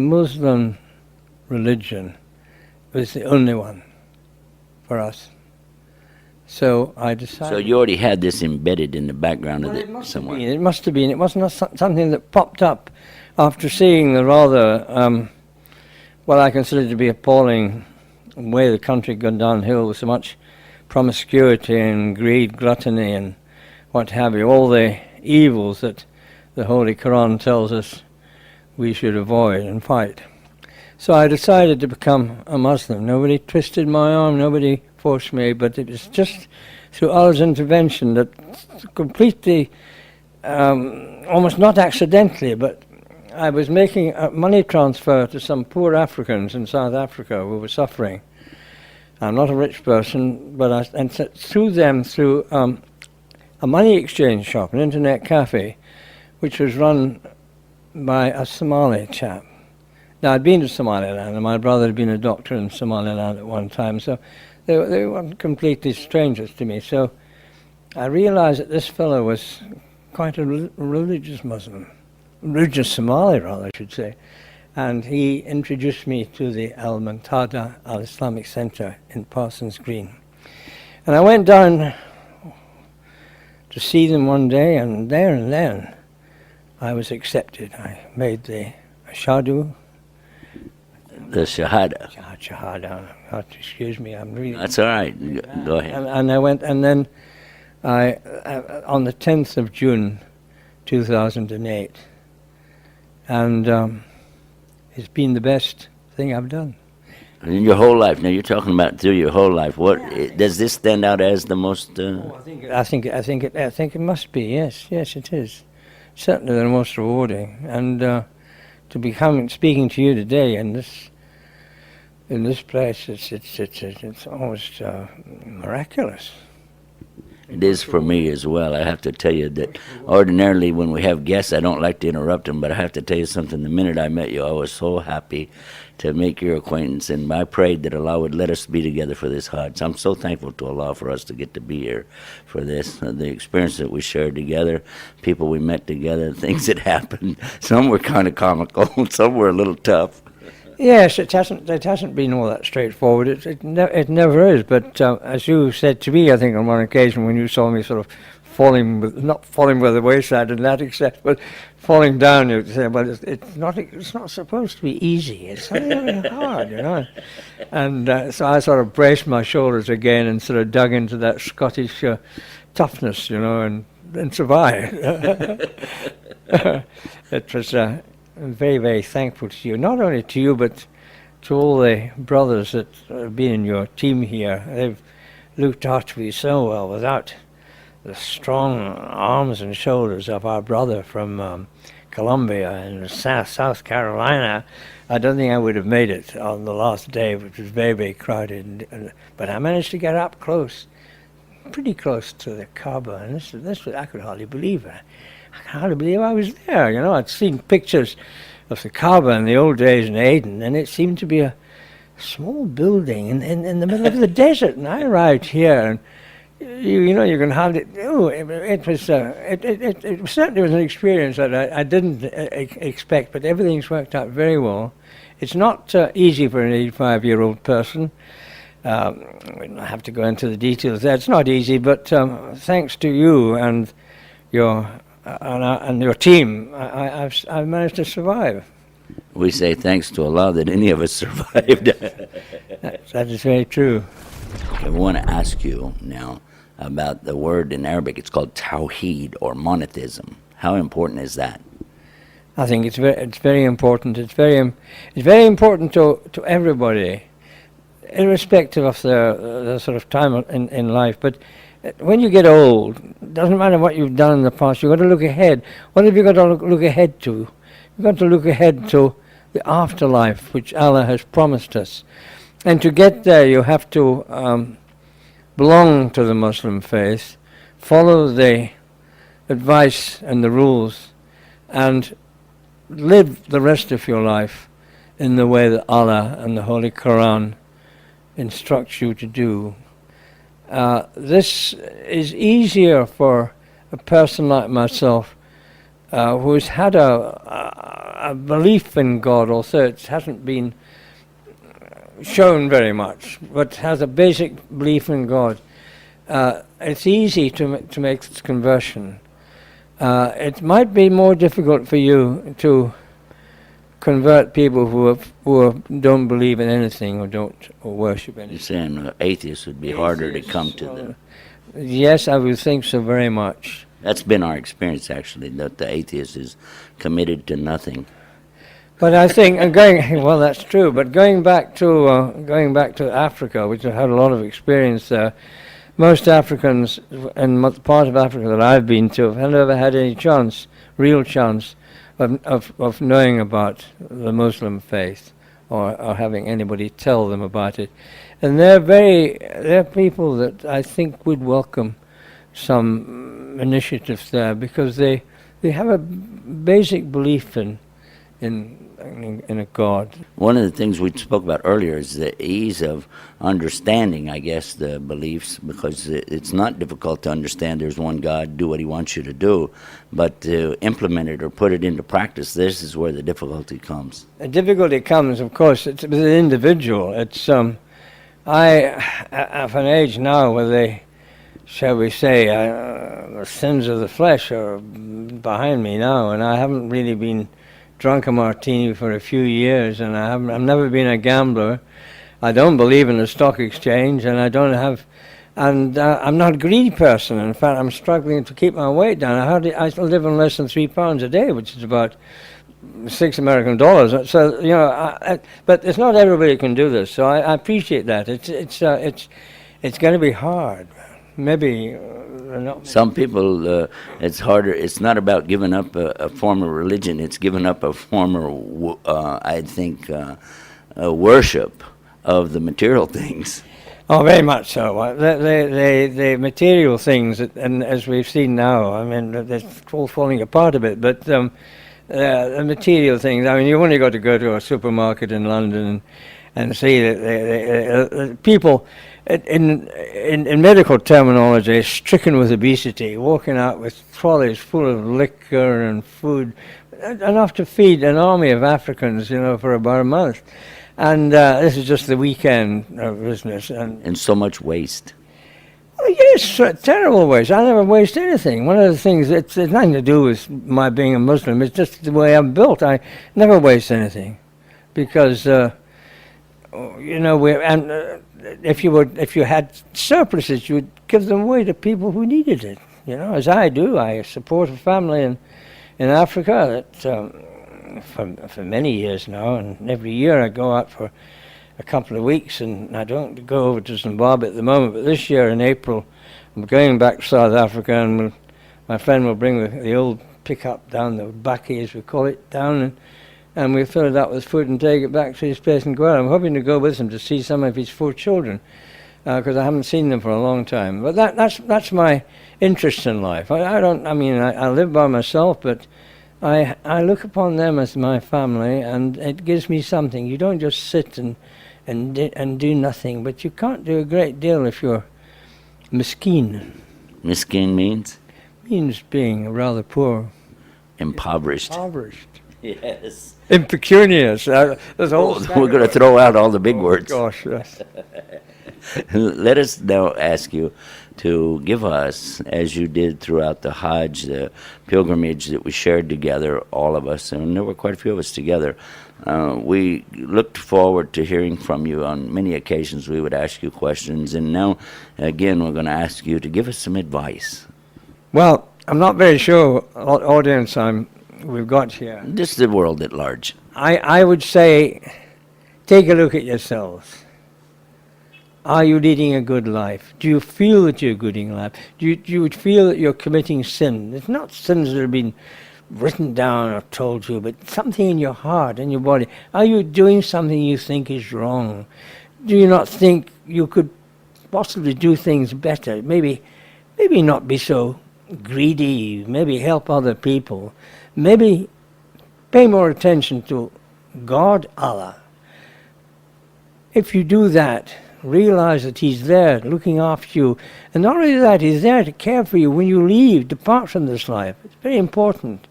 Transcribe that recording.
Muslim religion was the only one for us. So I decided... So you already had this embedded in the background of Well, it somewhere. somewhere. It must have been. It wasn't something that popped up after seeing the rather, what I consider to be appalling way the country had gone downhill with so much promiscuity and greed, gluttony and what have you, all the evils that the Holy Quran tells us we should avoid and fight. So I decided to become a Muslim. Nobody twisted my arm, nobody forced me, but it was just through Allah's intervention that completely, almost not accidentally, but I was making a money transfer to some poor Africans in South Africa who were suffering. I'm not a rich person, but and through them, through a money exchange shop, an internet cafe, which was run by a Somali chap. Now, I'd been to Somaliland, and my brother had been a doctor in Somaliland at one time, so they weren't completely strangers to me. So I realized that this fellow was quite a religious Muslim, religious Somali, rather, I should say. And he introduced me to the Al-Muntada Al-Islamic Center in Parsons Green. And I went down to see them one day, and there and then I was accepted. I made the Ashadu. The Chahada. Chahada. Excuse me, I'm really... That's all right. Go ahead. And I went, and then I on the 10th of June, 2008, and it's been the best thing I've done. In your whole life, now you're talking about through your whole life. What does this stand out as the most? I think it must be. Yes, it is. Certainly the most rewarding, and to be speaking to you today in this place, it's almost miraculous. It is for me as well. I have to tell you that ordinarily when we have guests, I don't like to interrupt them, but I have to tell you something. The minute I met you, I was so happy to make your acquaintance, and I prayed that Allah would let us be together for this Hajj. I'm so thankful to Allah for us to get to be here for this. The experience that we shared together, people we met together, things that happened. Some were kind of comical, some were a little tough. Yes, it hasn't been all that straightforward. It never is. But as you said to me, I think on one occasion when you saw me sort of not falling by the wayside in that extent, but falling down, you say, well, it's not supposed to be easy. It's really hard, you know. And so I sort of braced my shoulders again and sort of dug into that Scottish toughness, you know, and survived. It was. I'm very, very thankful to you, not only to you, but to all the brothers that have been in your team here. They've looked after me so well. Without the strong arms and shoulders of our brother from Colombia and South Carolina, I don't think I would have made it on the last day, which was very, very crowded. But I managed to get up close, pretty close to the Kaaba, and this I could hardly believe it. I can hardly believe I was there, you know. I'd seen pictures of the Kaaba in the old days in Aden, and it seemed to be a small building in the middle of the desert. And I arrived here, and you know, you can hardly... Oh, it certainly was an experience that I didn't expect, but everything's worked out very well. It's not easy for an 85-year-old person. We don't have to go into the details there. It's not easy, but thanks to you and your team, I've managed to survive. We say thanks to Allah that any of us survived. That is very true. I want to ask you now about the word in Arabic. It's called Tawheed, or monotheism. How important is that? I think it's very important. It's very important to everybody, irrespective of their sort of time in life. But when you get old, it doesn't matter what you've done in the past, you've got to look ahead. What have you got to look ahead to? You've got to look ahead to the afterlife, which Allah has promised us. And to get there, you have to belong to the Muslim faith, follow the advice and the rules, and live the rest of your life in the way that Allah and the Holy Quran instructs you to do. This is easier for a person like myself who's had a belief in God, although it hasn't been shown very much, but has a basic belief in God, it's easy to make this conversion. It might be more difficult for you to convert people who don't believe in anything or don't worship anything. You're saying atheists would be harder to come to them. Yes, I would think so very much. That's been our experience, actually, that the atheist is committed to nothing. But I think, well, that's true. But going back to Africa, which I had a lot of experience there, most Africans in the part of Africa that I've been to have never had any chance, real chance, of knowing about the Muslim faith or having anybody tell them about it. And they're people that I think would welcome some initiatives there, because they have a basic belief in a God. One of the things we spoke about earlier is the ease of understanding, I guess, the beliefs, because it's not difficult to understand there's one God, do what he wants you to do, but to implement it or put it into practice, this is where the difficulty comes. The difficulty comes, of course, it's with an individual. It's I at an age now where they, shall we say, the sins of the flesh are behind me now, and I haven't really been drunk a martini for a few years, and I've never been a gambler. I don't believe in the stock exchange, and I'm not a greedy person. In fact, I'm struggling to keep my weight down. I live on less than £3 a day, which is about $6 American. So but it's not everybody can do this. So I appreciate that. It's going to be hard. Maybe not. Some people, it's harder. It's not about giving up a form of religion. It's giving up a form of, I think, worship of the material things. Oh, very much so. The material things, and as we've seen now, I mean, it's all falling apart a bit. But the material things. I mean, you've only got to go to a supermarket in London and see that the people, in medical terminology, stricken with obesity, walking out with trolleys full of liquor and food, enough to feed an army of Africans, for about a month. And this is just the weekend business. And so much waste. Oh, yes, terrible waste. I never waste anything. One of the things, it's nothing to do with my being a Muslim, it's just the way I'm built. I never waste anything. Because if you had surpluses, you would give them away to people who needed it. As I do. I support a family in Africa that for many years now, and every year I go out for a couple of weeks, and I don't go over to Zimbabwe at the moment. But this year in April, I'm going back to South Africa, and my friend will bring the old pickup down, the bakkie as we call it, down, and we fill it up with food and take it back to his place in Guerra. I'm hoping to go with him to see some of his 4 children, because I haven't seen them for a long time. But that's my interest in life. I live by myself, but I look upon them as my family, and it gives me something. You don't just sit and do nothing, but you can't do a great deal if you're miskeen. Miskeen means? Means being rather poor. Impoverished. Yes. Impecunious. We're going to throw out all the big words. Gosh, yes. Let us now ask you to give us, as you did throughout the Hajj, the pilgrimage that we shared together, all of us, and there were quite a few of us together. We looked forward to hearing from you on many occasions. We would ask you questions, and now, again, we're going to ask you to give us some advice. Well, I'm not very sure what audience we've got here. Just the world at large. I would say, take a look at yourselves. Are you leading a good life? Do you feel that you're leading a life? Do you feel that you're committing sin? It's not sins that have been written down or told you, but something in your heart, in your body. Are you doing something you think is wrong? Do you not think you could possibly do things better? Maybe not be so greedy. Maybe help other people. Maybe pay more attention to God, Allah. If you do that, realize that He's there looking after you. And not only that, He's there to care for you when you leave, depart from this life. It's very important.